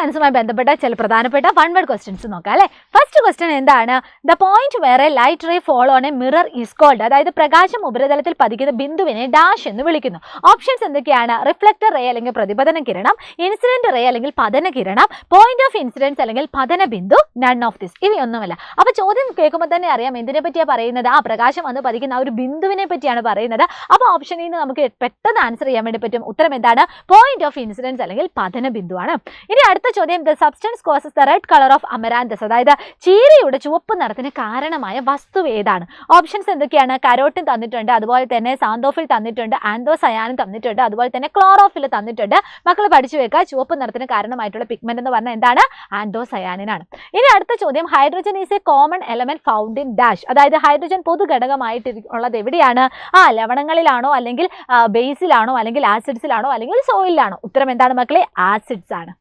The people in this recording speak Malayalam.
സയൻസുമായി ബന്ധപ്പെട്ട ചില പ്രധാനപ്പെട്ട 1 word ക്വസ്റ്റ്യൻസ് നോക്കാം അല്ലേ. ഫസ്റ്റ് ക്വസ്റ്റ്യൻ എന്താണ്? The point where a light ray fall on a mirror is called. അതായത് പ്രകാശം ഉപരിതലത്തിൽ പതിക്കുന്ന ബിന്ദുവിനെ ഡാഷ് എന്ന് വിളിക്കുന്നു. ഓപ്ഷൻസ് എന്തൊക്കെയാണ്? റിഫ്ലക്ടർ റേ അല്ലെങ്കിൽ പ്രതിപതന കിരണം, ഇൻസിഡന്റ് റേ അല്ലെങ്കിൽ പതന കിരണം, പോയിന്റ് ഓഫ് ഇൻസിഡൻസ് അല്ലെങ്കിൽ പതന ബിന്ദു, നൺ ഓഫ് ദിസ്. ഇവയൊന്നുമല്ല. അപ്പൊ ചോദ്യം കേൾക്കുമ്പോൾ തന്നെ അറിയാം എന്തിനെ പറ്റിയാണ് പറയുന്നത്. ആ പ്രകാശം വന്ന് പതിക്കുന്ന ആ ഒരു ബിന്ദുവിനെ പറ്റിയാണ് പറയുന്നത്. അപ്പോൾ ഓപ്ഷനിൽ നിന്ന് നമുക്ക് പെട്ടെന്ന് ആൻസർ ചെയ്യാൻ വേണ്ടി പറ്റും. ഉത്തരം എന്താണ്? പോയിന്റ് ഓഫ് ഇൻസിഡൻസ് അല്ലെങ്കിൽ പതന ബിന്ദുവാണ്. ഇനി അടുത്ത ചോദ്യം, the substance causes the red colour of amaranthus. അതായത് ചീരയുടെ ചുവപ്പ് നിറത്തിന് കാരണമായ വസ്തു ഏതാണ്? ഓപ്ഷൻസ് എന്തൊക്കെയാണ്? കരോട്ടിൻ തന്നിട്ടുണ്ട്, അതുപോലെ തന്നെ സാന്തോഫിൽ തന്നിട്ടുണ്ട്, ആന്തോസയാനും തന്നിട്ടുണ്ട്, അതുപോലെ തന്നെ ക്ലോറോഫിൽ തന്നിട്ടുണ്ട്. മക്കൾ പഠിച്ചു വെക്കുക. ചുവപ്പ് നിറത്തിന് കാരണമായിട്ടുള്ള പിഗ്മെന്റ് എന്ന് പറഞ്ഞാൽ എന്താണ്? ആന്തോസയാനിനാണ്. ഇനി അടുത്ത ചോദ്യം, hydrogen is A common element found in dash. അതായത് ഹൈഡ്രജൻ പൊതു ഘടകമായിട്ട് ഉള്ളത് എവിടെയാണ്? ലവണങ്ങളിലാണോ, അല്ലെങ്കിൽ ബേസിലാണോ, അല്ലെങ്കിൽ ആസിഡ്സിലാണോ, അല്ലെങ്കിൽ സോയിലാണോ? ഉത്തരം എന്താണ് മക്കളെ? ആസിഡ്സ് ആണ്.